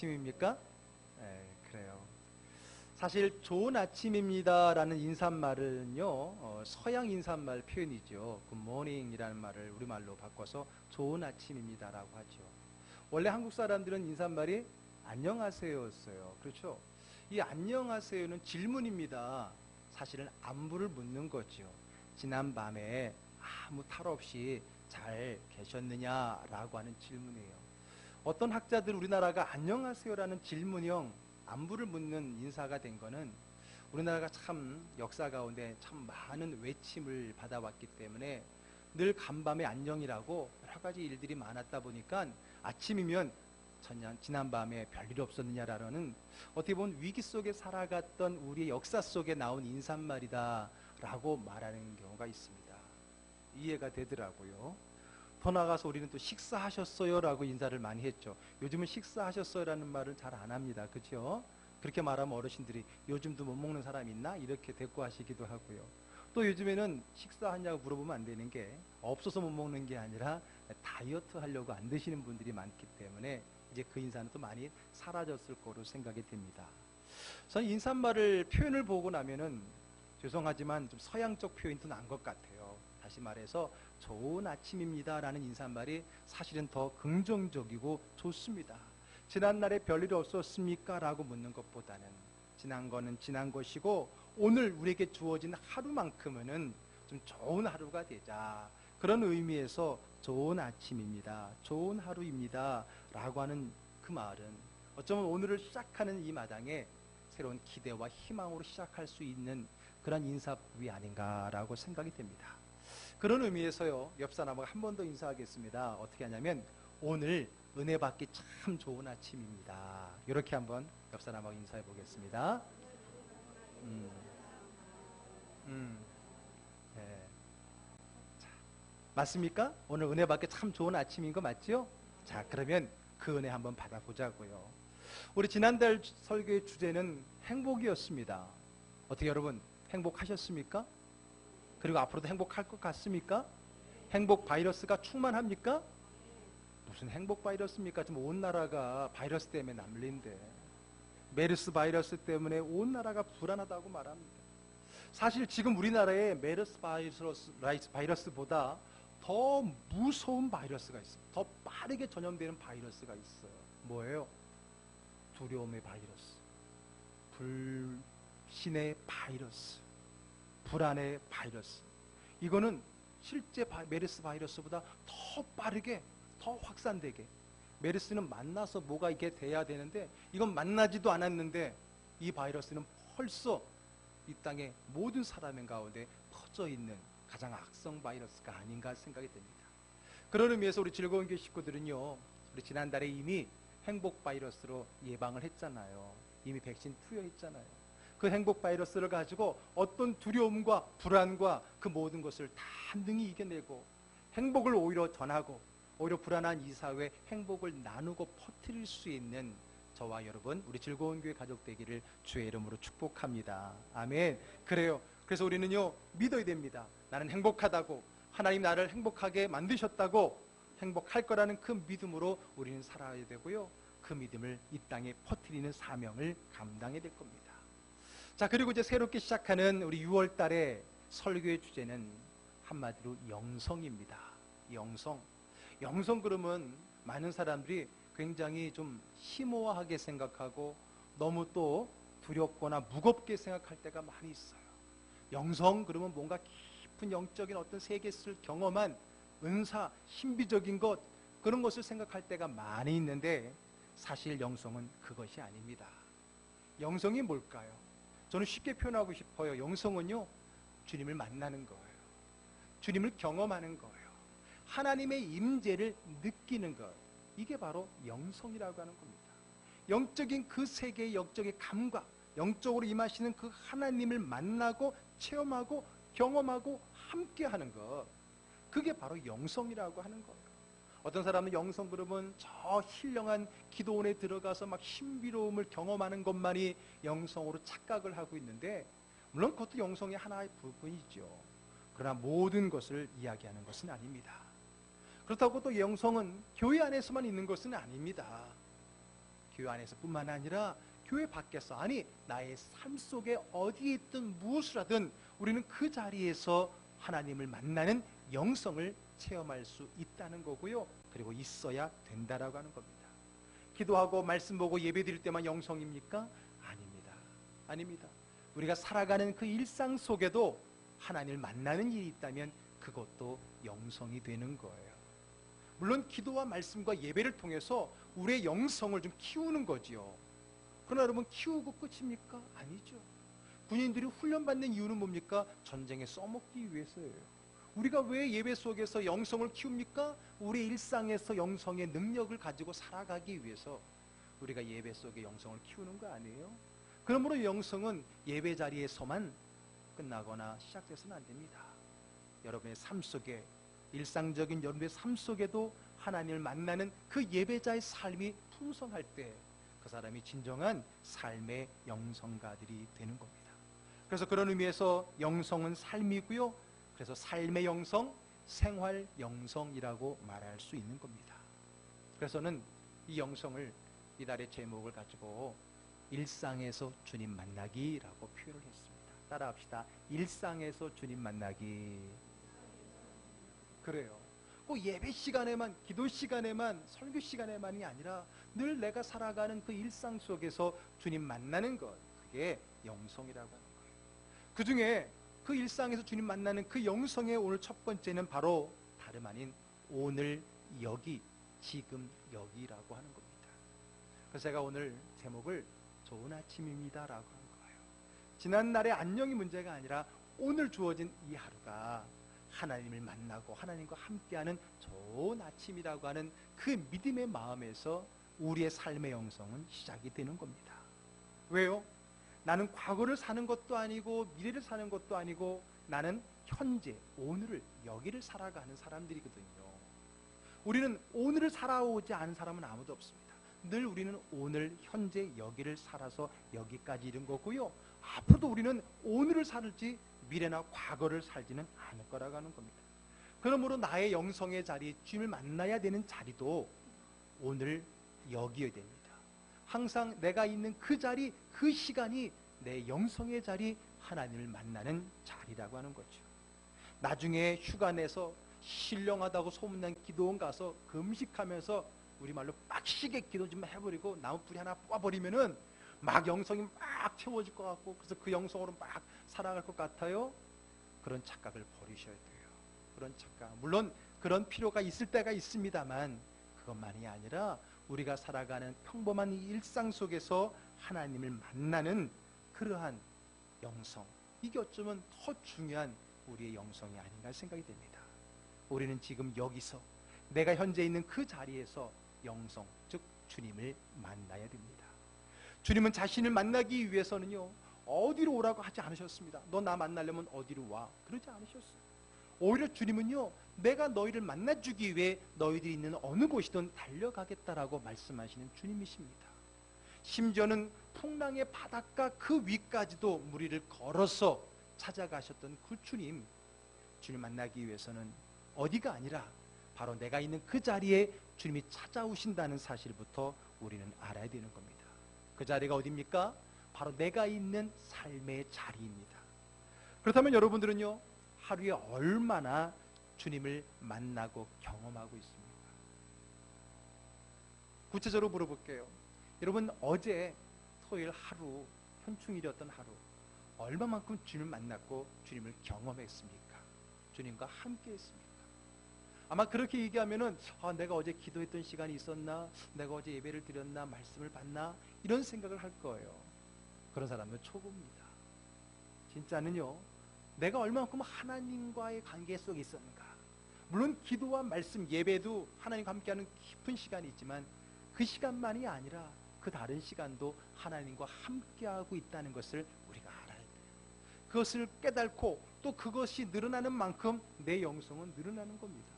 아침입니까? 네, 그래요. 사실 좋은 아침입니다라는 인사말은요, 서양 인사말 표현이죠. 굿모닝이라는 말을 우리말로 바꿔서 좋은 아침입니다라고 하죠. 원래 한국 사람들은 인사말이 안녕하세요였어요. 그렇죠? 이 안녕하세요는 질문입니다. 사실은 안부를 묻는 거죠. 지난 밤에 아무 탈 없이 잘 계셨느냐라고 하는 질문이에요. 어떤 학자들 우리나라가 안녕하세요라는 질문형 안부를 묻는 인사가 된 거는 우리나라가 참 역사 가운데 참 많은 외침을 받아왔기 때문에 늘 간밤에 안녕이라고 여러 가지 일들이 많았다 보니까 아침이면 지난밤에 별일 없었느냐라는 어떻게 보면 위기 속에 살아갔던 우리의 역사 속에 나온 인사말이다 라고 말하는 경우가 있습니다. 이해가 되더라고요. 더 나아가서 우리는 또 식사하셨어요 라고 인사를 많이 했죠. 요즘은 식사하셨어요 라는 말을 잘 안 합니다. 그렇죠? 그렇게 말하면 어르신들이 요즘도 못 먹는 사람 있나? 이렇게 대꾸하시기도 하고요. 또 요즘에는 식사하냐고 물어보면 안 되는 게 없어서 못 먹는 게 아니라 다이어트 하려고 안 드시는 분들이 많기 때문에 이제 그 인사는 또 많이 사라졌을 거로 생각이 됩니다. 저는 인사말을 표현을 보고 나면은 죄송하지만 좀 서양적 표현이 더 나은 것 같아요. 다시 말해서 좋은 아침입니다 라는 인사말이 사실은 더 긍정적이고 좋습니다. 지난날에 별일 없었습니까? 라고 묻는 것보다는 지난 거는 지난 것이고 오늘 우리에게 주어진 하루만큼은 좀 좋은 하루가 되자. 그런 의미에서 좋은 아침입니다. 좋은 하루입니다. 라고 하는 그 말은 어쩌면 오늘을 시작하는 이 마당에 새로운 기대와 희망으로 시작할 수 있는 그런 인사법이 아닌가라고 생각이 됩니다. 그런 의미에서요, 옆 사람하고 한 번 더 인사하겠습니다. 어떻게 하냐면 오늘 은혜 받기 참 좋은 아침입니다. 이렇게 한번 옆 사람하고 인사해 보겠습니다. 네. 자, 맞습니까? 오늘 은혜 받기 참 좋은 아침인 거 맞죠? 자, 그러면 그 은혜 한번 받아보자고요. 우리 지난달 설교의 주제는 행복이었습니다. 어떻게 여러분 행복하셨습니까? 그리고 앞으로도 행복할 것 같습니까? 행복 바이러스가 충만합니까? 무슨 행복 바이러스입니까? 지금 온 나라가 바이러스 때문에 난리인데 메르스 바이러스 때문에 온 나라가 불안하다고 말합니다. 사실 지금 우리나라에 메르스 바이러스보다 더 무서운 바이러스가 있어요. 더 빠르게 전염되는 바이러스가 있어요. 뭐예요? 두려움의 바이러스, 불신의 바이러스, 불안의 바이러스. 이거는 실제 메르스 바이러스보다 더 빠르게, 더 확산되게. 메르스는 만나서 뭐가 이게 돼야 되는데 이건 만나지도 않았는데 이 바이러스는 벌써 이 땅의 모든 사람 가운데 퍼져 있는 가장 악성 바이러스가 아닌가 생각이 됩니다. 그런 의미에서 우리 즐거운 교회 식구들은요, 우리 지난달에 이미 행복 바이러스로 예방을 했잖아요. 이미 백신 투여했잖아요. 그 행복 바이러스를 가지고 어떤 두려움과 불안과 그 모든 것을 다 능히 이겨내고 행복을 오히려 전하고 오히려 불안한 이 사회에 행복을 나누고 퍼뜨릴 수 있는 저와 여러분, 우리 즐거운 교회 가족 되기를 주의 이름으로 축복합니다. 아멘. 그래요. 그래서 우리는요, 믿어야 됩니다. 나는 행복하다고, 하나님 나를 행복하게 만드셨다고, 행복할 거라는 그 믿음으로 우리는 살아야 되고요, 그 믿음을 이 땅에 퍼뜨리는 사명을 감당해야 될 겁니다. 자, 그리고 이제 새롭게 시작하는 우리 6월 달의 설교의 주제는 한마디로 영성입니다. 영성. 영성 그러면 많은 사람들이 굉장히 좀 심오하게 생각하고 너무 또 두렵거나 무겁게 생각할 때가 많이 있어요. 영성 그러면 뭔가 깊은 영적인 어떤 세계를 경험한 은사, 신비적인 것, 그런 것을 생각할 때가 많이 있는데 사실 영성은 그것이 아닙니다. 영성이 뭘까요? 저는 쉽게 표현하고 싶어요. 영성은요, 주님을 만나는 거예요. 주님을 경험하는 거예요. 하나님의 임재를 느끼는 것. 이게 바로 영성이라고 하는 겁니다. 영적인 그 세계의 영적인 감각, 영적으로 임하시는 그 하나님을 만나고 체험하고 경험하고 함께하는 것. 그게 바로 영성이라고 하는 거예요. 어떤 사람은 영성 그러면 저 신령한 기도원에 들어가서 막 신비로움을 경험하는 것만이 영성으로 착각을 하고 있는데, 물론 그것도 영성의 하나의 부분이죠. 그러나 모든 것을 이야기하는 것은 아닙니다. 그렇다고 또 영성은 교회 안에서만 있는 것은 아닙니다. 교회 안에서뿐만 아니라 교회 밖에서, 아니 나의 삶 속에 어디에 있든 무엇을 하든 우리는 그 자리에서 하나님을 만나는 영성을 체험할 수 있다는 거고요. 그리고 있어야 된다라고 하는 겁니다. 기도하고 말씀 보고 예배 드릴 때만 영성입니까? 아닙니다. 아닙니다. 우리가 살아가는 그 일상 속에도 하나님을 만나는 일이 있다면 그것도 영성이 되는 거예요. 물론 기도와 말씀과 예배를 통해서 우리의 영성을 좀 키우는 거지요. 그러나 여러분, 키우고 끝입니까? 아니죠. 군인들이 훈련받는 이유는 뭡니까? 전쟁에 써먹기 위해서예요. 우리가 왜 예배 속에서 영성을 키웁니까? 우리 일상에서 영성의 능력을 가지고 살아가기 위해서 우리가 예배 속에 영성을 키우는 거 아니에요? 그러므로 영성은 예배 자리에서만 끝나거나 시작돼서는 안 됩니다. 여러분의 삶 속에, 일상적인 여러분의 삶 속에도 하나님을 만나는 그 예배자의 삶이 풍성할 때 그 사람이 진정한 삶의 영성가들이 되는 겁니다. 그래서 그런 의미에서 영성은 삶이고요. 그래서 삶의 영성, 생활 영성이라고 말할 수 있는 겁니다. 그래서는 이 영성을 이달의 제목을 가지고 일상에서 주님 만나기라고 표현을 했습니다. 따라합시다. 일상에서 주님 만나기. 그래요. 꼭 예배 시간에만, 기도 시간에만, 설교 시간에만이 아니라 늘 내가 살아가는 그 일상 속에서 주님 만나는 것, 그게 영성이라고 하는 거예요. 그 중에 그 일상에서 주님 만나는 그 영성의 오늘 첫 번째는 바로 다름 아닌 오늘 여기, 지금 여기라고 하는 겁니다. 그래서 제가 오늘 제목을 좋은 아침입니다라고 한 거예요. 지난날의 안녕이 문제가 아니라 오늘 주어진 이 하루가 하나님을 만나고 하나님과 함께하는 좋은 아침이라고 하는 그 믿음의 마음에서 우리의 삶의 영성은 시작이 되는 겁니다. 왜요? 나는 과거를 사는 것도 아니고 미래를 사는 것도 아니고 나는 현재, 오늘을, 여기를 살아가는 사람들이거든요. 우리는 오늘을 살아오지 않은 사람은 아무도 없습니다. 늘 우리는 오늘, 현재, 여기를 살아서 여기까지 이른 거고요. 앞으로도 우리는 오늘을 살지 미래나 과거를 살지는 않을 거라고 하는 겁니다. 그러므로 나의 영성의 자리, 주님을 만나야 되는 자리도 오늘 여기여야 됩니다. 항상 내가 있는 그 자리, 그 시간이 내 영성의 자리, 하나님을 만나는 자리라고 하는 거죠. 나중에 휴가 내서 신령하다고 소문난 기도원 가서 금식하면서 우리말로 빡시게 기도 좀 해버리고 나무뿌리 하나 뽑아버리면은 막 영성이 막 채워질 것 같고 그래서 그 영성으로 막 살아갈 것 같아요. 그런 착각을 버리셔야 돼요. 그런 착각. 물론 그런 필요가 있을 때가 있습니다만 그것만이 아니라 우리가 살아가는 평범한 이 일상 속에서 하나님을 만나는 그러한 영성, 이게 어쩌면 더 중요한 우리의 영성이 아닌가 생각이 됩니다. 우리는 지금 여기서 내가 현재 있는 그 자리에서 영성, 즉 주님을 만나야 됩니다. 주님은 자신을 만나기 위해서는요, 어디로 오라고 하지 않으셨습니다. 너 나 만나려면 어디로 와, 그러지 않으셨어요. 오히려 주님은요, 내가 너희를 만나주기 위해 너희들이 있는 어느 곳이든 달려가겠다라고 말씀하시는 주님이십니다. 심지어는 풍랑의 바닷가 그 위까지도 무리를 걸어서 찾아가셨던 그 주님, 주님 만나기 위해서는 어디가 아니라 바로 내가 있는 그 자리에 주님이 찾아오신다는 사실부터 우리는 알아야 되는 겁니다. 그 자리가 어디입니까? 바로 내가 있는 삶의 자리입니다. 그렇다면 여러분들은요, 하루에 얼마나 주님을 만나고 경험하고 있습니까? 구체적으로 물어볼게요. 여러분, 어제 토요일 하루, 현충일이었던 하루, 얼마만큼 주님을 만났고 주님을 경험했습니까? 주님과 함께 했습니까? 아마 그렇게 얘기하면은 내가 어제 기도했던 시간이 있었나? 내가 어제 예배를 드렸나? 말씀을 받나? 이런 생각을 할 거예요. 그런 사람은 초보입니다. 진짜는요, 내가 얼마만큼 하나님과의 관계 속에 있었는가? 물론 기도와 말씀, 예배도 하나님과 함께하는 깊은 시간이 있지만 그 시간만이 아니라 그 다른 시간도 하나님과 함께하고 있다는 것을 우리가 알아야 돼요. 그것을 깨닫고 또 그것이 늘어나는 만큼 내 영성은 늘어나는 겁니다.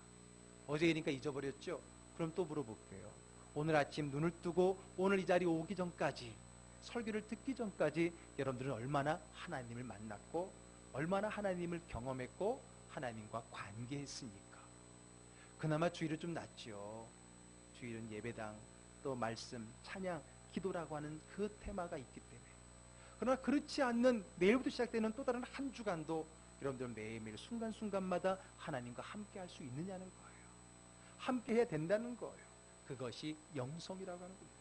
어제 일이니까 잊어버렸죠? 그럼 또 물어볼게요. 오늘 아침 눈을 뜨고 오늘 이 자리에 오기 전까지, 설교를 듣기 전까지 여러분들은 얼마나 하나님을 만났고 얼마나 하나님을 경험했고 하나님과 관계했습니까? 그나마 주일은 좀 낫죠. 주일은 예배당, 또 말씀, 찬양, 기도라고 하는 그 테마가 있기 때문에. 그러나 그렇지 않는 내일부터 시작되는 또 다른 한 주간도 여러분들 매일매일 순간순간마다 하나님과 함께 할 수 있느냐는 거예요. 함께 해야 된다는 거예요. 그것이 영성이라고 하는 겁니다.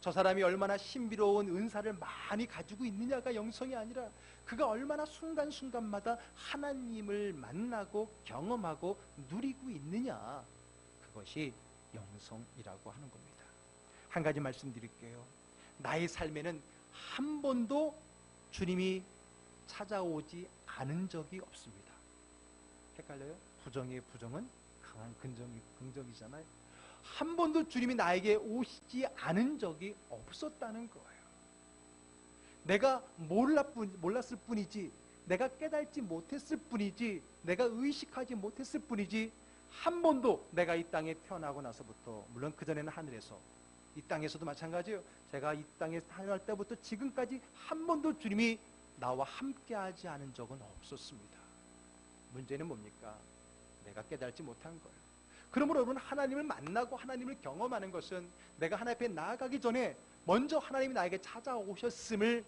저 사람이 얼마나 신비로운 은사를 많이 가지고 있느냐가 영성이 아니라 그가 얼마나 순간순간마다 하나님을 만나고 경험하고 누리고 있느냐, 그것이 영성이라고 하는 겁니다. 한 가지 말씀드릴게요. 나의 삶에는 한 번도 주님이 찾아오지 않은 적이 없습니다. 헷갈려요? 부정의 부정은 강한 긍정이잖아요. 한 번도 주님이 나에게 오시지 않은 적이 없었다는 거예요. 내가 몰랐을 뿐이지, 내가 깨닫지 못했을 뿐이지, 내가 의식하지 못했을 뿐이지, 한 번도 내가 이 땅에 태어나고 나서부터, 물론 그전에는 하늘에서, 이 땅에서도 마찬가지예요. 제가 이 땅에 태어날 때부터 지금까지 한 번도 주님이 나와 함께하지 않은 적은 없었습니다. 문제는 뭡니까? 내가 깨달지 못한 거예요. 그러므로 여러분, 하나님을 만나고 하나님을 경험하는 것은 내가 하나님 앞에 나아가기 전에 먼저 하나님이 나에게 찾아오셨음을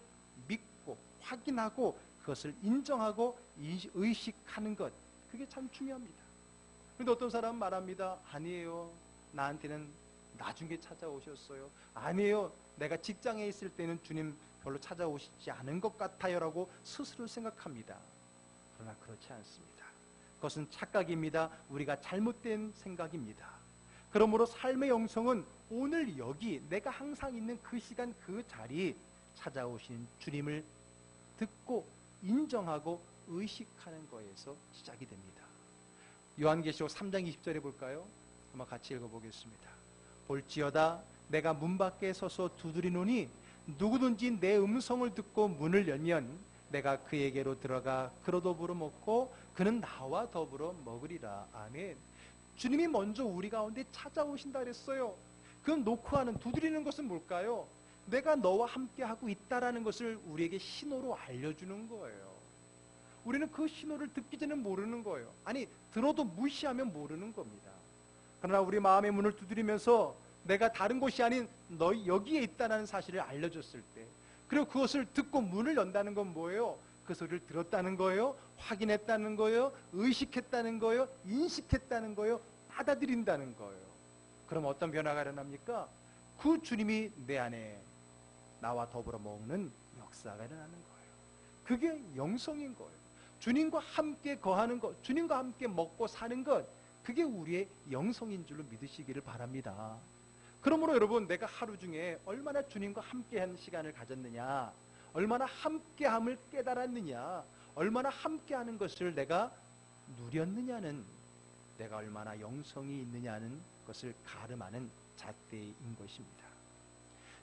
믿고 확인하고 그것을 인정하고 의식하는 것, 그게 참 중요합니다. 그런데 어떤 사람은 말합니다. 아니에요, 나한테는 나중에 찾아오셨어요. 아니에요, 내가 직장에 있을 때는 주님 별로 찾아오시지 않은 것 같아요 라고 스스로 생각합니다. 그러나 그렇지 않습니다. 그것은 착각입니다. 우리가 잘못된 생각입니다. 그러므로 삶의 영성은 오늘 여기 내가 항상 있는 그 시간 그 자리 찾아오신 주님을 듣고 인정하고 의식하는 거에서 시작이 됩니다. 요한계시록 3장 20절에 볼까요? 한번 같이 읽어보겠습니다. 볼지어다 내가 문 밖에 서서 두드리노니 누구든지 내 음성을 듣고 문을 열면 내가 그에게로 들어가 그로 더불어 먹고 그는 나와 더불어 먹으리라. 아멘. 주님이 먼저 우리 가운데 찾아오신다 그랬어요. 그 놓고 하는, 두드리는 것은 뭘까요? 내가 너와 함께하고 있다라는 것을 우리에게 신호로 알려주는 거예요. 우리는 그 신호를 듣기 전에는 모르는 거예요. 아니, 들어도 무시하면 모르는 겁니다. 그러나 우리 마음의 문을 두드리면서 내가 다른 곳이 아닌 너 여기에 있다는 사실을 알려줬을 때, 그리고 그것을 듣고 문을 연다는 건 뭐예요? 그 소리를 들었다는 거예요, 확인했다는 거예요, 의식했다는 거예요, 인식했다는 거예요, 받아들인다는 거예요. 그럼 어떤 변화가 일어납니까? 그 주님이 내 안에 나와 더불어 먹는 역사가 일어나는 거예요. 그게 영성인 거예요. 주님과 함께 거하는 것, 주님과 함께 먹고 사는 것, 그게 우리의 영성인 줄로 믿으시기를 바랍니다. 그러므로 여러분, 내가 하루 중에 얼마나 주님과 함께한 시간을 가졌느냐, 얼마나 함께함을 깨달았느냐, 얼마나 함께하는 것을 내가 누렸느냐는 내가 얼마나 영성이 있느냐는 것을 가름하는 잣대인 것입니다.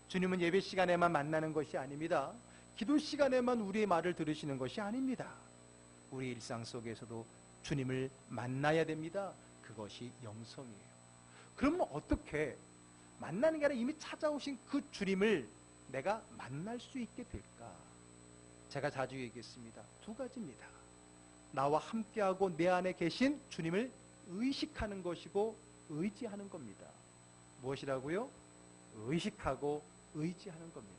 주님은 예배 시간에만 만나는 것이 아닙니다. 기도 시간에만 우리의 말을 들으시는 것이 아닙니다. 우리 일상 속에서도 주님을 만나야 됩니다. 그것이 영성이에요. 그러면 어떻게 만나는 게 아니라 이미 찾아오신 그 주님을 내가 만날 수 있게 될까? 제가 자주 얘기했습니다. 두 가지입니다. 나와 함께하고 내 안에 계신 주님을 의식하는 것이고 의지하는 겁니다. 무엇이라고요? 의식하고 의지하는 겁니다.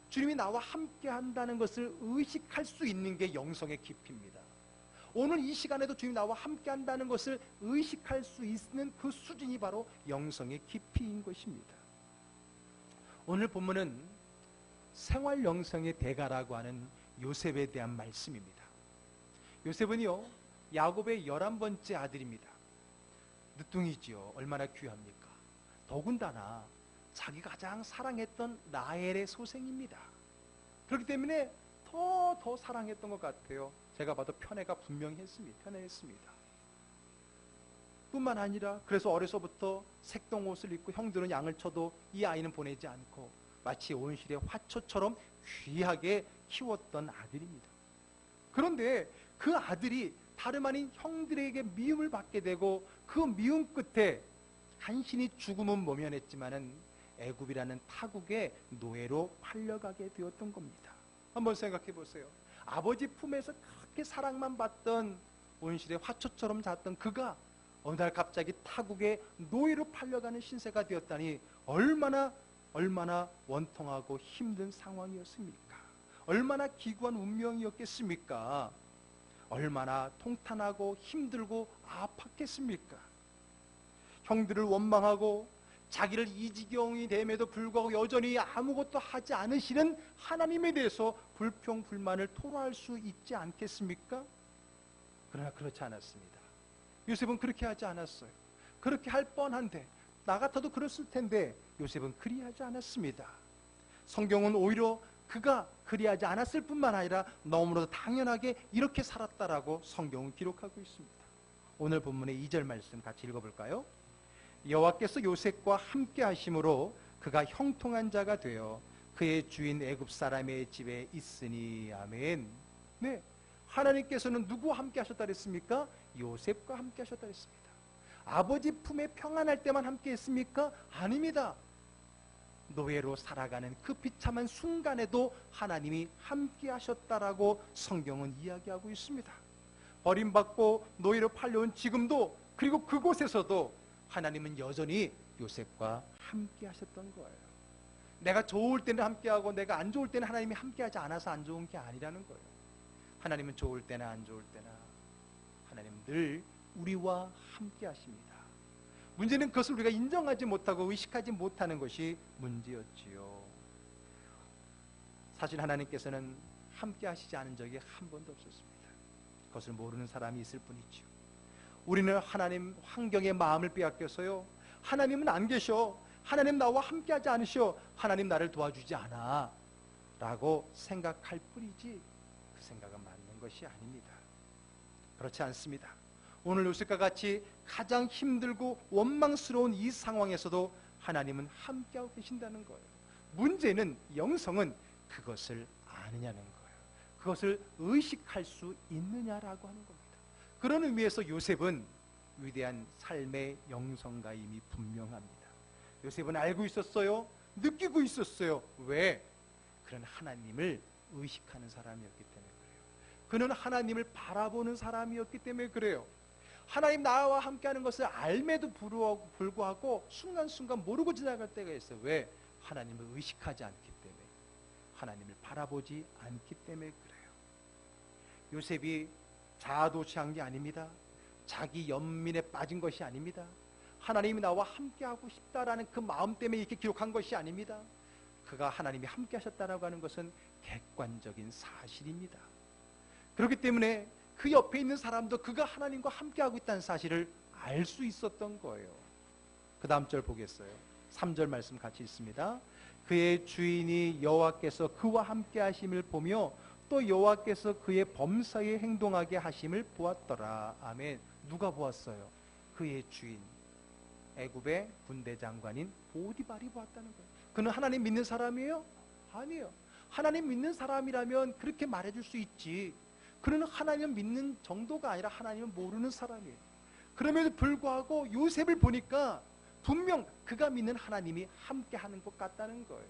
주님이 나와 함께한다는 것을 의식할 수 있는 게 영성의 깊이입니다. 오늘 이 시간에도 주님이 나와 함께한다는 것을 의식할 수 있는 그 수준이 바로 영성의 깊이인 것입니다. 오늘 본문은 생활 영성의 대가라고 하는 요셉에 대한 말씀입니다. 요셉은요, 야곱의 11번째 아들입니다. 늦둥이지요. 얼마나 귀합니까? 더군다나 자기가 가장 사랑했던 라헬의 소생입니다. 그렇기 때문에 더 사랑했던 것 같아요. 제가 봐도 편애가 분명했습니다. 편애했습니다. 뿐만 아니라 그래서 어려서부터 색동옷을 입고 형들은 양을 쳐도 이 아이는 보내지 않고 마치 온실의 화초처럼 귀하게 키웠던 아들입니다. 그런데 그 아들이 다름 아닌 형들에게 미움을 받게 되고 그 미움 끝에 간신히 죽음은 모면했지만은 애굽이라는 타국의 노예로 팔려가게 되었던 겁니다. 한번 생각해 보세요. 아버지 품에서 그렇게 사랑만 받던 온실의 화초처럼 잤던 그가 어느 날 갑자기 타국의 노예로 팔려가는 신세가 되었다니 얼마나 얼마나 원통하고 힘든 상황이었습니까? 얼마나 기구한 운명이었겠습니까? 얼마나 통탄하고 힘들고 아팠겠습니까? 형들을 원망하고 자기를 이 지경이 됨에도 불구하고 여전히 아무것도 하지 않으시는 하나님에 대해서 불평, 불만을 토로할 수 있지 않겠습니까? 그러나 그렇지 않았습니다. 요셉은 그렇게 하지 않았어요. 그렇게 할 뻔한데, 나 같아도 그랬을 텐데 요셉은 그리하지 않았습니다. 성경은 오히려 그가 그리하지 않았을 뿐만 아니라 너무나도 당연하게 이렇게 살았다라고 성경은 기록하고 있습니다. 오늘 본문의 2절 말씀 같이 읽어볼까요? 여호와께서 요셉과 함께 하심으로 그가 형통한 자가 되어 그의 주인 애굽 사람의 집에 있으니. 아멘. 네, 하나님께서는 누구와 함께 하셨다 그랬습니까? 요셉과 함께 하셨다 그랬습니다. 아버지 품에 평안할 때만 함께 했습니까? 아닙니다. 노예로 살아가는 그 비참한 순간에도 하나님이 함께 하셨다라고 성경은 이야기하고 있습니다. 버림받고 노예로 팔려온 지금도, 그리고 그곳에서도 하나님은 여전히 요셉과 함께 하셨던 거예요. 내가 좋을 때는 함께하고 내가 안 좋을 때는 하나님이 함께하지 않아서 안 좋은 게 아니라는 거예요. 하나님은 좋을 때나 안 좋을 때나 하나님은 늘 우리와 함께 하십니다. 문제는 그것을 우리가 인정하지 못하고 의식하지 못하는 것이 문제였지요. 사실 하나님께서는 함께 하시지 않은 적이 한 번도 없었습니다. 그것을 모르는 사람이 있을 뿐이죠. 우리는 하나님 환경에 마음을 빼앗겨서요, 하나님은 안 계셔, 하나님 나와 함께하지 않으셔, 하나님 나를 도와주지 않아 라고 생각할 뿐이지 그 생각은 맞는 것이 아닙니다. 그렇지 않습니다. 오늘 요셉과 같이 가장 힘들고 원망스러운 이 상황에서도 하나님은 함께하고 계신다는 거예요. 문제는, 영성은 그것을 아느냐는 거예요. 그것을 의식할 수 있느냐라고 하는 겁니다. 그런 의미에서 요셉은 위대한 삶의 영성가임이 분명합니다. 요셉은 알고 있었어요. 느끼고 있었어요. 왜? 그는 하나님을 의식하는 사람이었기 때문에 그래요. 그는 하나님을 바라보는 사람이었기 때문에 그래요. 하나님 나와 함께하는 것을 알매도 불구하고 순간순간 모르고 지나갈 때가 있어요. 왜? 하나님을 의식하지 않기 때문에, 하나님을 바라보지 않기 때문에 그래요. 요셉이 자아도취한 게 아닙니다. 자기 연민에 빠진 것이 아닙니다. 하나님이 나와 함께하고 싶다라는 그 마음 때문에 이렇게 기록한 것이 아닙니다. 그가 하나님이 함께 하셨다라고 하는 것은 객관적인 사실입니다. 그렇기 때문에 그 옆에 있는 사람도 그가 하나님과 함께하고 있다는 사실을 알 수 있었던 거예요. 그 다음 절 보겠어요. 3절 말씀 같이 읽습니다. 그의 주인이 여호와께서 그와 함께 하심을 보며 또 여호와께서 그의 범사에 행동하게 하심을 보았더라. 아멘. 누가 보았어요? 그의 주인, 애굽의 군대 장관인 보디발이 보았다는 거예요. 그는 하나님 믿는 사람이에요? 아니에요. 하나님 믿는 사람이라면 그렇게 말해줄 수 있지. 그는 하나님을 믿는 정도가 아니라 하나님을 모르는 사람이에요. 그럼에도 불구하고 요셉을 보니까 분명 그가 믿는 하나님이 함께하는 것 같다는 거예요.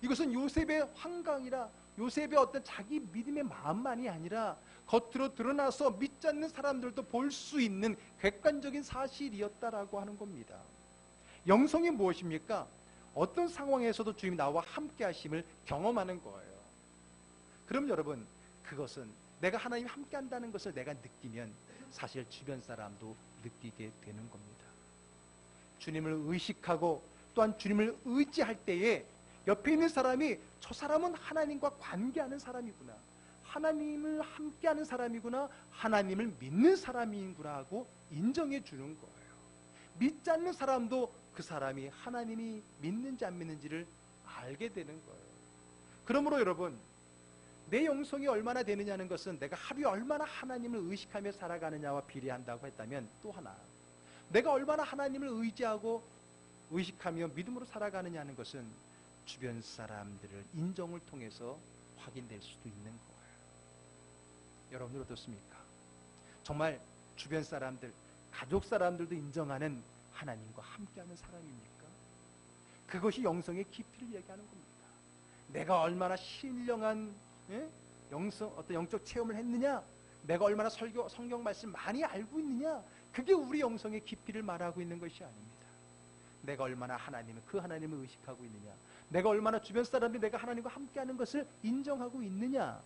이것은 요셉의 환강이라, 요셉의 어떤 자기 믿음의 마음만이 아니라 겉으로 드러나서 믿지 않는 사람들도 볼 수 있는 객관적인 사실이었다라고 하는 겁니다. 영성이 무엇입니까? 어떤 상황에서도 주님이 나와 함께 하심을 경험하는 거예요. 그럼 여러분, 그것은 내가 하나님이 함께 한다는 것을 내가 느끼면 사실 주변 사람도 느끼게 되는 겁니다. 주님을 의식하고 또한 주님을 의지할 때에 옆에 있는 사람이, 저 사람은 하나님과 관계하는 사람이구나, 하나님을 함께하는 사람이구나, 하나님을 믿는 사람이구나 하고 인정해 주는 거예요. 믿지 않는 사람도 그 사람이 하나님이 믿는지 안 믿는지를 알게 되는 거예요. 그러므로 여러분, 내 영성이 얼마나 되느냐는 것은 내가 하루에 얼마나 하나님을 의식하며 살아가느냐와 비례한다고 했다면, 또 하나, 내가 얼마나 하나님을 의지하고 의식하며 믿음으로 살아가느냐는 것은 주변 사람들을 인정을 통해서 확인될 수도 있는 거예요. 여러분들 어떻습니까? 정말 주변 사람들, 가족 사람들도 인정하는 하나님과 함께하는 사람입니까? 그것이 영성의 깊이를 얘기하는 겁니다. 내가 얼마나 신령한 어떤 영적 체험을 했느냐, 내가 얼마나 성경 말씀 많이 알고 있느냐, 그게 우리 영성의 깊이를 말하고 있는 것이 아닙니다. 내가 얼마나 그 하나님을 의식하고 있느냐, 내가 얼마나 주변 사람들이 내가 하나님과 함께하는 것을 인정하고 있느냐,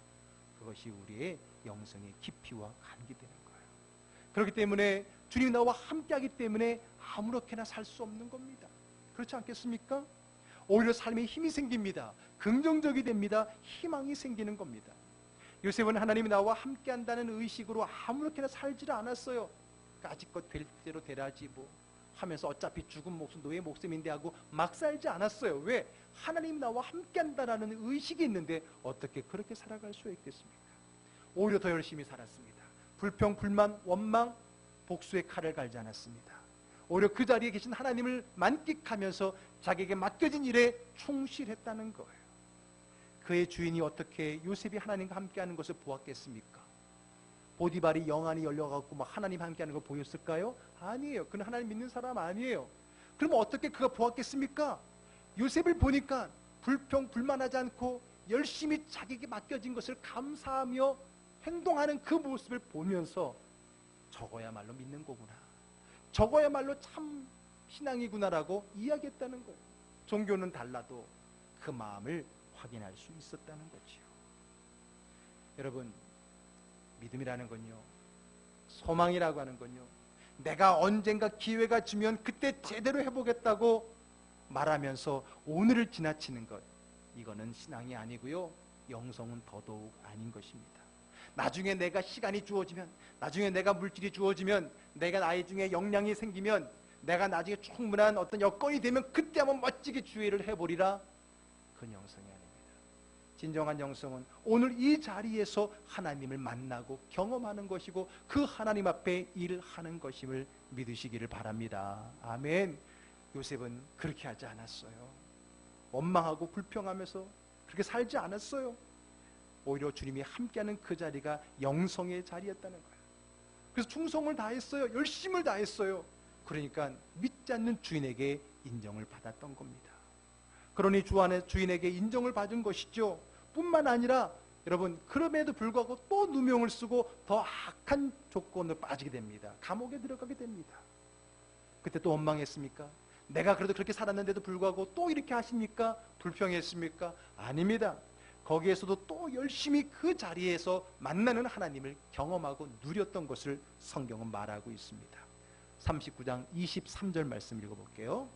그것이 우리의 영성의 깊이와 관계되는 거예요. 그렇기 때문에 주님이 나와 함께하기 때문에 아무렇게나 살 수 없는 겁니다. 그렇지 않겠습니까? 오히려 삶에 힘이 생깁니다. 긍정적이 됩니다. 희망이 생기는 겁니다. 요셉은 하나님이 나와 함께한다는 의식으로 아무렇게나 살지를 않았어요. 까짓것 될 대로 되라지 뭐 하면서 어차피 죽은 목숨 노예 목숨인데 하고 막 살지 않았어요. 왜? 하나님이 나와 함께한다는 의식이 있는데 어떻게 그렇게 살아갈 수 있겠습니까? 오히려 더 열심히 살았습니다. 불평, 불만, 원망, 복수의 칼을 갈지 않았습니다. 오히려 그 자리에 계신 하나님을 만끽하면서 자기에게 맡겨진 일에 충실했다는 거예요. 그의 주인이 어떻게 요셉이 하나님과 함께하는 것을 보았겠습니까? 보디발이 영안이 열려갖고 막 하나님 함께하는 걸 보였을까요? 아니에요. 그는 하나님 믿는 사람 아니에요. 그럼 어떻게 그가 보았겠습니까? 요셉을 보니까 불평, 불만하지 않고 열심히 자기에게 맡겨진 것을 감사하며 행동하는 그 모습을 보면서 저거야말로 믿는 거구나, 저거야말로 참 신앙이구나라고 이야기했다는 거예요. 종교는 달라도 그 마음을 확인할 수 있었다는 거지요. 여러분, 믿음이라는 건요, 소망이라고 하는 건요, 내가 언젠가 기회가 주면 그때 제대로 해보겠다고 말하면서 오늘을 지나치는 것, 이거는 신앙이 아니고요, 영성은 더더욱 아닌 것입니다. 나중에 내가 시간이 주어지면, 나중에 내가 물질이 주어지면, 내가 나이 중에 역량이 생기면, 내가 나중에 충분한 어떤 여건이 되면 그때 한번 멋지게 주의를 해보리라, 그건 영성이 아닙니다. 진정한 영성은 오늘 이 자리에서 하나님을 만나고 경험하는 것이고 그 하나님 앞에 일하는 것임을 믿으시기를 바랍니다. 아멘. 요셉은 그렇게 하지 않았어요. 원망하고 불평하면서 그렇게 살지 않았어요. 오히려 주님이 함께하는 그 자리가 영성의 자리였다는 거예요. 그래서 충성을 다했어요. 열심을 다했어요. 그러니까 믿지 않는 주인에게 인정을 받았던 겁니다. 그러니 주 안에 주인에게 인정을 받은 것이죠. 뿐만 아니라 여러분, 그럼에도 불구하고 또 누명을 쓰고 더 악한 조건으로 빠지게 됩니다. 감옥에 들어가게 됩니다. 그때 또 원망했습니까? 내가 그래도 그렇게 살았는데도 불구하고 또 이렇게 하십니까? 불평했습니까? 아닙니다. 거기에서도 또 열심히 그 자리에서 만나는 하나님을 경험하고 누렸던 것을 성경은 말하고 있습니다. 39장 23절 말씀 읽어볼게요.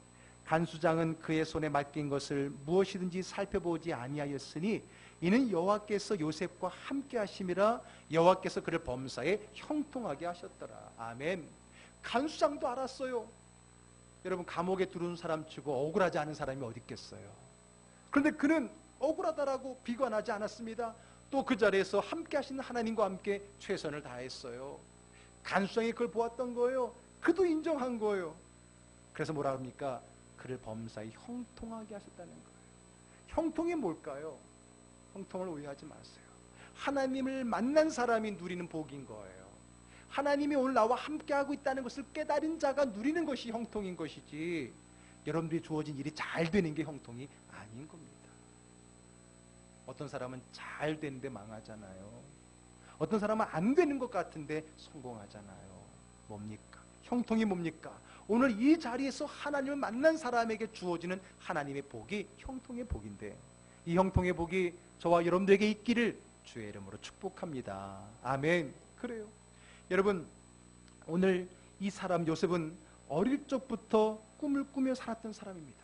간수장은 그의 손에 맡긴 것을 무엇이든지 살펴보지 아니하였으니 이는 여호와께서 요셉과 함께 하심이라, 여호와께서 그를 범사에 형통하게 하셨더라. 아멘. 간수장도 알았어요. 여러분, 감옥에 들어온 사람 치고 억울하지 않은 사람이 어디 있겠어요. 그런데 그는 억울하다라고 비관하지 않았습니다. 또 그 자리에서 함께 하시는 하나님과 함께 최선을 다했어요. 간수장이 그걸 보았던 거예요. 그도 인정한 거예요. 그래서 뭐라 합니까? 그를 범사에 형통하게 하셨다는 거예요. 형통이 뭘까요? 형통을 오해하지 마세요. 하나님을 만난 사람이 누리는 복인 거예요. 하나님이 오늘 나와 함께하고 있다는 것을 깨달은 자가 누리는 것이 형통인 것이지, 여러분들이 주어진 일이 잘 되는 게 형통이 아닌 겁니다. 어떤 사람은 잘 되는데 망하잖아요. 어떤 사람은 안 되는 것 같은데 성공하잖아요. 뭡니까? 형통이 뭡니까? 오늘 이 자리에서 하나님을 만난 사람에게 주어지는 하나님의 복이 형통의 복인데, 이 형통의 복이 저와 여러분들에게 있기를 주의 이름으로 축복합니다. 아멘. 그래요. 여러분, 오늘 이 사람 요셉은 어릴 적부터 꿈을 꾸며 살았던 사람입니다.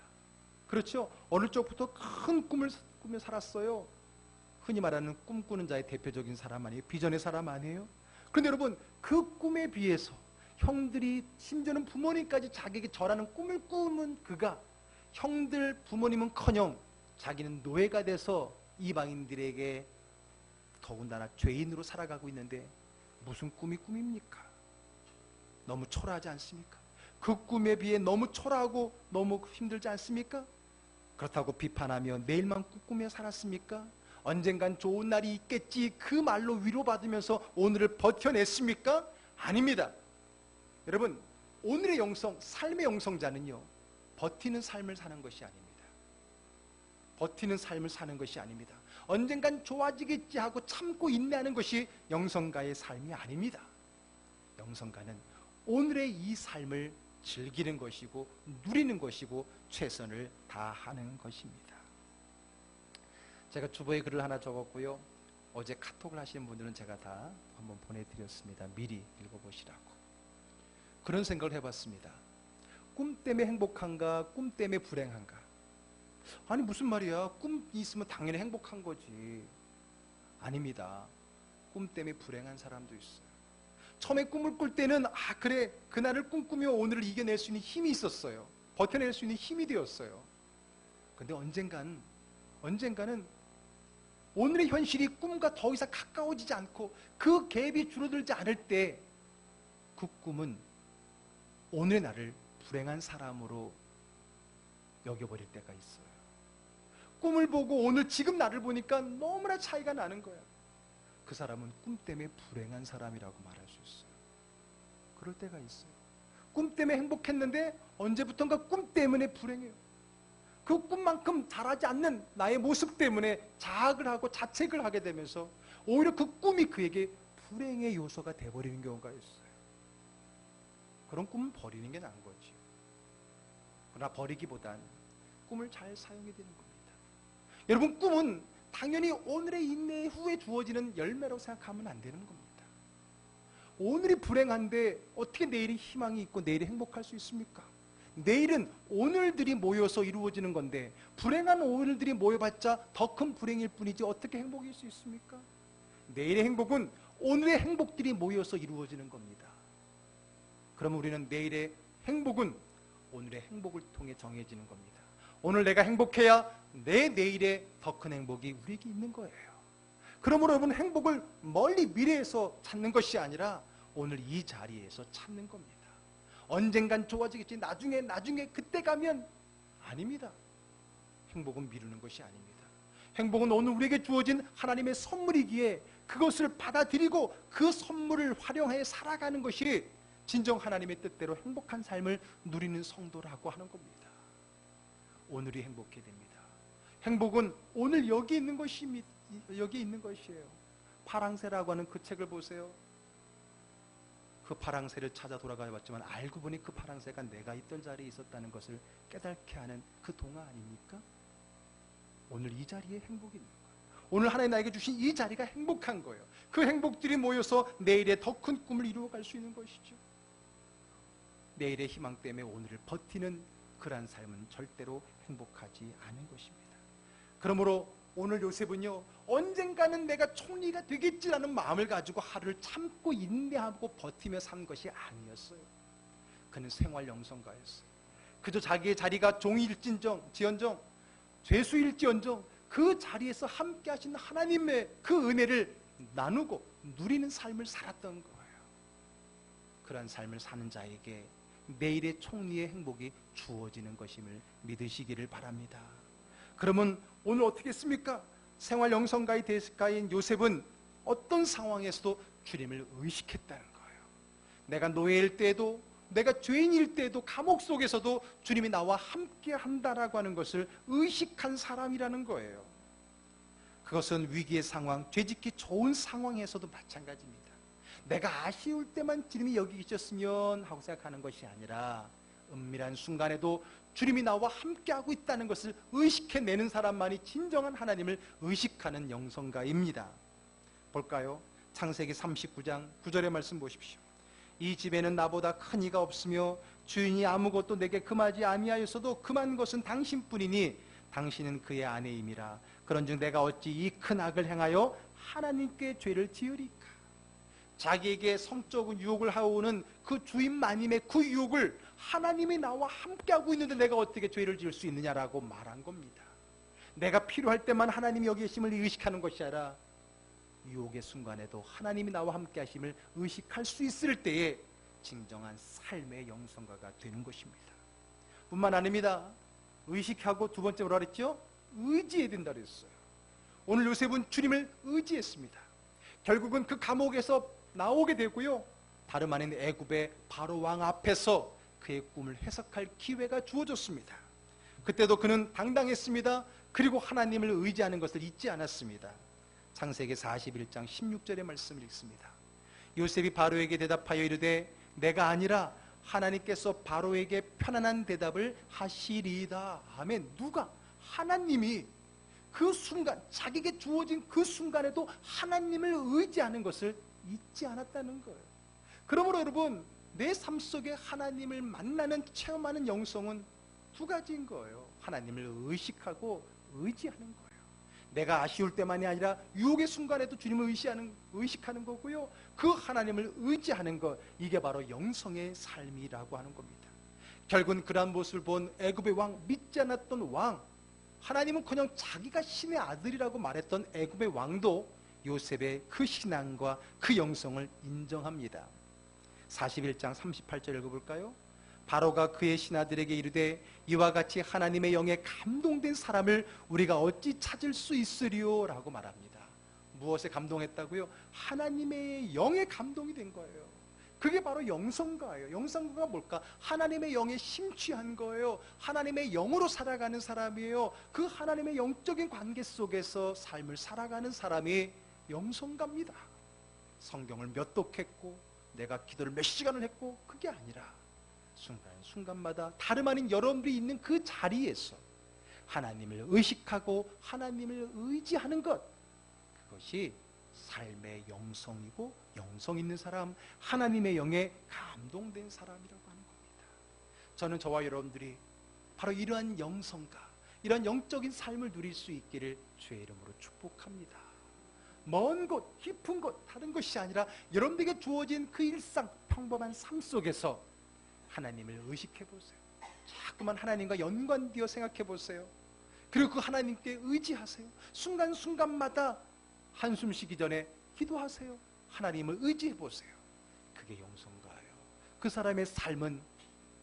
그렇죠? 어릴 적부터 큰 꿈을 꾸며 살았어요. 흔히 말하는 꿈꾸는 자의 대표적인 사람 아니에요? 비전의 사람 아니에요? 그런데 여러분, 그 꿈에 비해서 형들이, 심지어는 부모님까지 자기에게 절하는 꿈을 꾸는 그가, 형들 부모님은커녕 자기는 노예가 돼서 이방인들에게 더군다나 죄인으로 살아가고 있는데 무슨 꿈이 꿈입니까? 너무 초라하지 않습니까? 그 꿈에 비해 너무 초라하고 너무 힘들지 않습니까? 그렇다고 비판하며 내일만 꿈꾸며 살았습니까? 언젠간 좋은 날이 있겠지 그 말로 위로받으면서 오늘을 버텨냈습니까? 아닙니다. 여러분, 오늘의 영성, 삶의 영성자는요, 버티는 삶을 사는 것이 아닙니다. 버티는 삶을 사는 것이 아닙니다. 언젠간 좋아지겠지 하고 참고 인내하는 것이 영성가의 삶이 아닙니다. 영성가는 오늘의 이 삶을 즐기는 것이고 누리는 것이고 최선을 다하는 것입니다. 제가 주보에 글을 하나 적었고요. 어제 카톡을 하시는 분들은 제가 다 한번 보내드렸습니다. 미리 읽어보시라고. 그런 생각을 해봤습니다. 꿈 때문에 행복한가? 꿈 때문에 불행한가? 아니 무슨 말이야? 꿈이 있으면 당연히 행복한 거지. 아닙니다. 꿈 때문에 불행한 사람도 있어요. 처음에 꿈을 꿀 때는 그래 그날을 꿈꾸며 오늘을 이겨낼 수 있는 힘이 있었어요. 버텨낼 수 있는 힘이 되었어요. 근데 언젠가는 오늘의 현실이 꿈과 더 이상 가까워지지 않고 그 갭이 줄어들지 않을 때 그 꿈은 오늘의 나를 불행한 사람으로 여겨버릴 때가 있어요. 꿈을 보고 오늘 지금 나를 보니까 너무나 차이가 나는 거야. 그 사람은 꿈 때문에 불행한 사람이라고 말할 수 있어요. 그럴 때가 있어요. 꿈 때문에 행복했는데 언제부턴가 꿈 때문에 불행해요. 그 꿈만큼 잘하지 않는 나의 모습 때문에 자학을 하고 자책을 하게 되면서 오히려 그 꿈이 그에게 불행의 요소가 돼버리는 경우가 있어요. 그런 꿈은 버리는 게 나은 거지. 그러나 버리기보단 꿈을 잘 사용해야 되는 겁니다. 여러분, 꿈은 당연히 오늘의 인내 후에 주어지는 열매라고 생각하면 안 되는 겁니다. 오늘이 불행한데 어떻게 내일이 희망이 있고 내일이 행복할 수 있습니까? 내일은 오늘들이 모여서 이루어지는 건데 불행한 오늘들이 모여봤자 더 큰 불행일 뿐이지 어떻게 행복일 수 있습니까? 내일의 행복은 오늘의 행복들이 모여서 이루어지는 겁니다. 그럼 우리는 내일의 행복은 오늘의 행복을 통해 정해지는 겁니다. 오늘 내가 행복해야 내 내일에 더 큰 행복이 우리에게 있는 거예요. 그러므로 여러분, 행복을 멀리 미래에서 찾는 것이 아니라 오늘 이 자리에서 찾는 겁니다. 언젠간 좋아지겠지, 나중에 그때 가면, 아닙니다. 행복은 미루는 것이 아닙니다. 행복은 오늘 우리에게 주어진 하나님의 선물이기에 그것을 받아들이고 그 선물을 활용해 살아가는 것이 진정 하나님의 뜻대로 행복한 삶을 누리는 성도라고 하는 겁니다. 오늘이 행복해야 됩니다. 행복은 오늘 여기 있는 것이에요. 파랑새라고 하는 그 책을 보세요. 그 파랑새를 찾아 돌아가봤지만 알고 보니 그 파랑새가 내가 있던 자리에 있었다는 것을 깨닫게 하는 그 동화 아닙니까? 오늘 이 자리에 행복이 있는 거예요. 오늘 하나님 나에게 주신 이 자리가 행복한 거예요. 그 행복들이 모여서 내일의 더 큰 꿈을 이루어갈 수 있는 것이죠. 내일의 희망 때문에 오늘을 버티는 그러한 삶은 절대로 행복하지 않은 것입니다. 그러므로 오늘 요셉은요, 언젠가는 내가 총리가 되겠지라는 마음을 가지고 하루를 참고 인내하고 버티며 산 것이 아니었어요. 그는 생활 영성가였어요. 그저 자기의 자리가 종일지언정 죄수일지언정 그 자리에서 함께 하신 하나님의 그 은혜를 나누고 누리는 삶을 살았던 거예요. 그러한 삶을 사는 자에게 내일의 총리의 행복이 주어지는 것임을 믿으시기를 바랍니다. 그러면 오늘 어떻게 했습니까? 생활 영성가의 대가인 요셉은 어떤 상황에서도 주님을 의식했다는 거예요. 내가 노예일 때에도, 내가 죄인일 때에도, 감옥 속에서도 주님이 나와 함께 한다라고 하는 것을 의식한 사람이라는 거예요. 그것은 위기의 상황, 죄짓기 좋은 상황에서도 마찬가지입니다. 내가 아쉬울 때만 주님이 여기 계셨으면 하고 생각하는 것이 아니라 은밀한 순간에도 주님이 나와 함께하고 있다는 것을 의식해내는 사람만이 진정한 하나님을 의식하는 영성가입니다. 볼까요? 창세기 39장 9절의 말씀 보십시오. 이 집에는 나보다 큰 이가 없으며 주인이 아무것도 내게 금하지 아니하였어도 금한 것은 당신뿐이니 당신은 그의 아내임이라. 그런즉 내가 어찌 이 큰 악을 행하여 하나님께 죄를 지으리까? 자기에게 성적인 유혹을 하오는 그 주인 마님의 그 유혹을 하나님이 나와 함께하고 있는데 내가 어떻게 죄를 지을 수 있느냐라고 말한 겁니다. 내가 필요할 때만 하나님이 여기 계심을 의식하는 것이 아니라 유혹의 순간에도 하나님이 나와 함께 하심을 의식할 수 있을 때에 진정한 삶의 영성가가 되는 것입니다. 뿐만 아닙니다. 의식하고 두 번째 뭐라 그랬죠? 의지해야 된다 그랬어요. 오늘 요셉은 주님을 의지했습니다. 결국은 그 감옥에서 나오게 되고요, 다름 아닌 애굽의 바로 왕 앞에서 그의 꿈을 해석할 기회가 주어졌습니다. 그때도 그는 당당했습니다. 그리고 하나님을 의지하는 것을 잊지 않았습니다. 창세기 41장 16절의 말씀을 읽습니다. 요셉이 바로에게 대답하여 이르되 내가 아니라 하나님께서 바로에게 편안한 대답을 하시리이다. 아멘. 누가? 하나님이 그 순간, 자기에게 주어진 그 순간에도 하나님을 의지하는 것을 잊지 않았다는 거예요. 그러므로 여러분, 내 삶 속에 하나님을 만나는, 체험하는 영성은 두 가지인 거예요. 하나님을 의식하고 의지하는 거예요. 내가 아쉬울 때만이 아니라 유혹의 순간에도 주님을 의식하는 거고요. 그 하나님을 의지하는 것, 이게 바로 영성의 삶이라고 하는 겁니다. 결국은 그러한 모습을 본 애굽의 왕, 믿지 않았던 왕, 하나님은 그냥 자기가 신의 아들이라고 말했던 애굽의 왕도 요셉의 그 신앙과 그 영성을 인정합니다. 41장 38절 읽어볼까요? 바로가 그의 신하들에게 이르되 이와 같이 하나님의 영에 감동된 사람을 우리가 어찌 찾을 수 있으리요? 라고 말합니다. 무엇에 감동했다고요? 하나님의 영에 감동이 된 거예요. 그게 바로 영성가예요. 영성가가 뭘까? 하나님의 영에 심취한 거예요. 하나님의 영으로 살아가는 사람이에요. 그 하나님의 영적인 관계 속에서 삶을 살아가는 사람이 영성가입니다. 성경을 몇 독했고 내가 기도를 몇 시간을 했고 그게 아니라 순간순간마다 다름 아닌 여러분들이 있는 그 자리에서 하나님을 의식하고 하나님을 의지하는 것, 그것이 삶의 영성이고 영성 있는 사람, 하나님의 영에 감동된 사람이라고 하는 겁니다. 저는 저와 여러분들이 바로 이러한 영성과 이러한 영적인 삶을 누릴 수 있기를 주의 이름으로 축복합니다. 먼 곳, 깊은 곳, 다른 것이 아니라 여러분들에게 주어진 그 일상, 평범한 삶 속에서 하나님을 의식해 보세요. 자꾸만 하나님과 연관되어 생각해 보세요. 그리고 그 하나님께 의지하세요. 순간순간마다 한숨 쉬기 전에 기도하세요. 하나님을 의지해 보세요. 그게 영성가예요. 그 사람의 삶은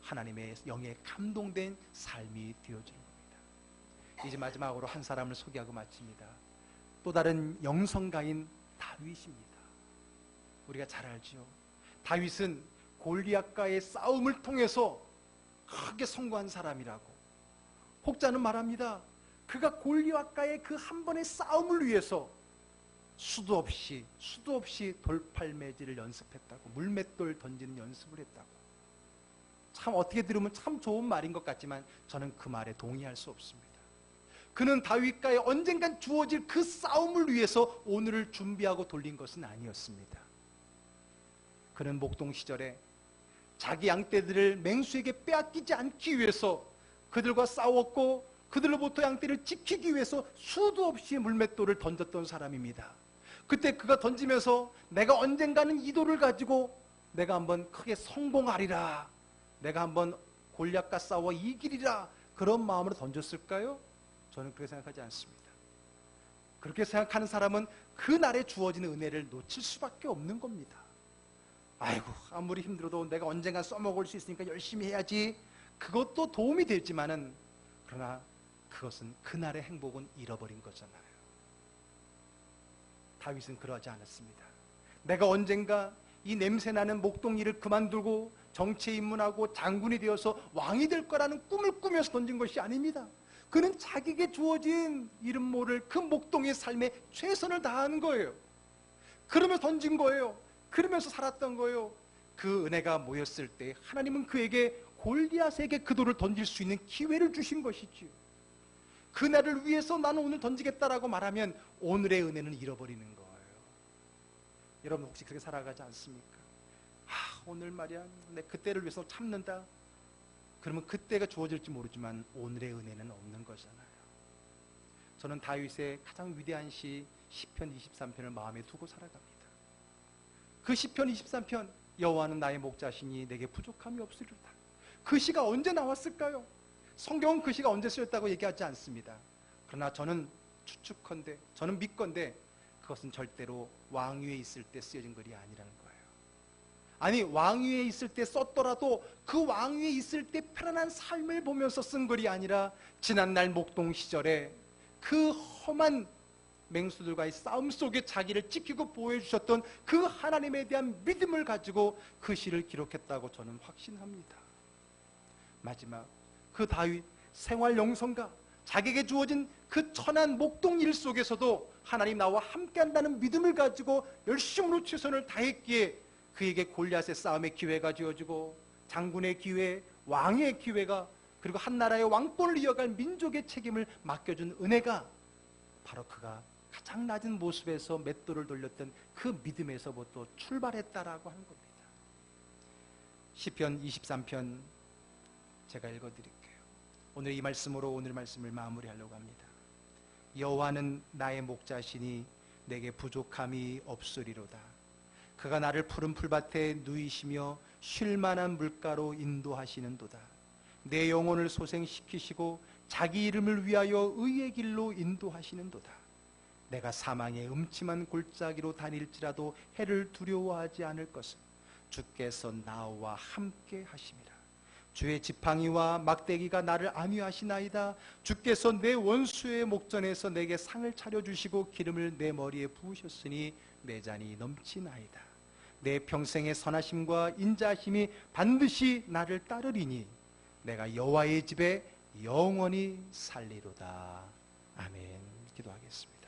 하나님의 영에 감동된 삶이 되어지는 겁니다. 이제 마지막으로 한 사람을 소개하고 마칩니다. 또 다른 영성가인 다윗입니다. 우리가 잘 알죠. 다윗은 골리앗과의 싸움을 통해서 크게 성공한 사람이라고. 혹자는 말합니다. 그가 골리앗과의 그 한 번의 싸움을 위해서 수도 없이 돌팔매질을 연습했다고, 물맷돌 던지는 연습을 했다고. 참 어떻게 들으면 참 좋은 말인 것 같지만 저는 그 말에 동의할 수 없습니다. 그는 다윗과의 언젠간 주어질 그 싸움을 위해서 오늘을 준비하고 돌린 것은 아니었습니다. 그는 목동 시절에 자기 양떼들을 맹수에게 빼앗기지 않기 위해서 그들과 싸웠고 그들로부터 양떼를 지키기 위해서 수도 없이 물맷돌을 던졌던 사람입니다. 그때 그가 던지면서 내가 언젠가는 이 돌을 가지고 내가 한번 크게 성공하리라, 내가 한번 골리앗과 싸워 이기리라, 그런 마음으로 던졌을까요? 저는 그렇게 생각하지 않습니다. 그렇게 생각하는 사람은 그날에 주어지는 은혜를 놓칠 수밖에 없는 겁니다. 아이고, 아무리 힘들어도 내가 언젠가 써먹을 수 있으니까 열심히 해야지. 그것도 도움이 되지만은, 그러나 그것은 그날의 행복은 잃어버린 거잖아요. 다윗은 그러지 않았습니다. 내가 언젠가 이 냄새나는 목동일을 그만두고 정치에 입문하고 장군이 되어서 왕이 될 거라는 꿈을 꾸면서 던진 것이 아닙니다. 그는 자기에게 주어진 이름 모를 그 목동의 삶에 최선을 다하는 거예요. 그러면서 던진 거예요. 그러면서 살았던 거예요. 그 은혜가 모였을 때 하나님은 그에게 골리앗에게 그 돌을 던질 수 있는 기회를 주신 것이지요. 그날을 위해서 나는 오늘 던지겠다라고 말하면 오늘의 은혜는 잃어버리는 거예요. 여러분 혹시 그렇게 살아가지 않습니까? 오늘 말이야 내 그때를 위해서 참는다. 그러면 그때가 주어질지 모르지만 오늘의 은혜는 없는 거잖아요. 저는 다윗의 가장 위대한 시 시편 23편을 마음에 두고 살아갑니다. 그 시편 23편, 여호와는 나의 목자시니 내게 부족함이 없으리로다. 그 시가 언제 나왔을까요? 성경은 그 시가 언제 쓰였다고 얘기하지 않습니다. 그러나 저는 추측컨대, 저는 믿건대 그것은 절대로 왕위에 있을 때 쓰여진 글이 아니라는 거예요. 아니, 왕위에 있을 때 썼더라도 그 왕위에 있을 때 편안한 삶을 보면서 쓴 글이 아니라 지난날 목동 시절에 그 험한 맹수들과의 싸움 속에 자기를 지키고 보호해주셨던 그 하나님에 대한 믿음을 가지고 그 시를 기록했다고 저는 확신합니다. 마지막 그 다윗 생활 영성가, 자기에게 주어진 그 천한 목동 일 속에서도 하나님 나와 함께한다는 믿음을 가지고 열심으로 최선을 다했기에 그에게 골리앗의 싸움의 기회가 주어지고 장군의 기회, 왕의 기회가, 그리고 한 나라의 왕권을 이어갈 민족의 책임을 맡겨준 은혜가 바로 그가 가장 낮은 모습에서 맷돌을 돌렸던 그 믿음에서부터 출발했다라고 하는 겁니다. 시편 23편 제가 읽어드릴게요. 오늘 이 말씀으로 오늘 말씀을 마무리하려고 합니다. 여호와는 나의 목자시니 내게 부족함이 없으리로다. 그가 나를 푸른 풀밭에 누이시며 쉴만한 물가로 인도하시는도다. 내 영혼을 소생시키시고 자기 이름을 위하여 의의 길로 인도하시는도다. 내가 사망의 음침한 골짜기로 다닐지라도 해를 두려워하지 않을 것은 주께서 나와 함께 하심이라. 주의 지팡이와 막대기가 나를 안위하시나이다. 주께서 내 원수의 목전에서 내게 상을 차려주시고 기름을 내 머리에 부으셨으니 내 잔이 넘치나이다. 내 평생의 선하심과 인자하심이 반드시 나를 따르리니 내가 여호와의 집에 영원히 살리로다. 아멘. 기도하겠습니다.